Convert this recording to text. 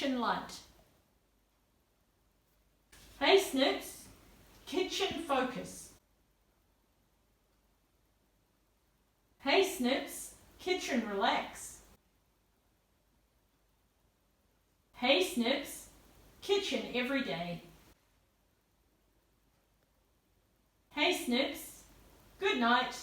kitchen light. Hey Snips, kitchen focus. Hey Snips, kitchen relax. Hey Snips, kitchen every day. Hey Snips, good night.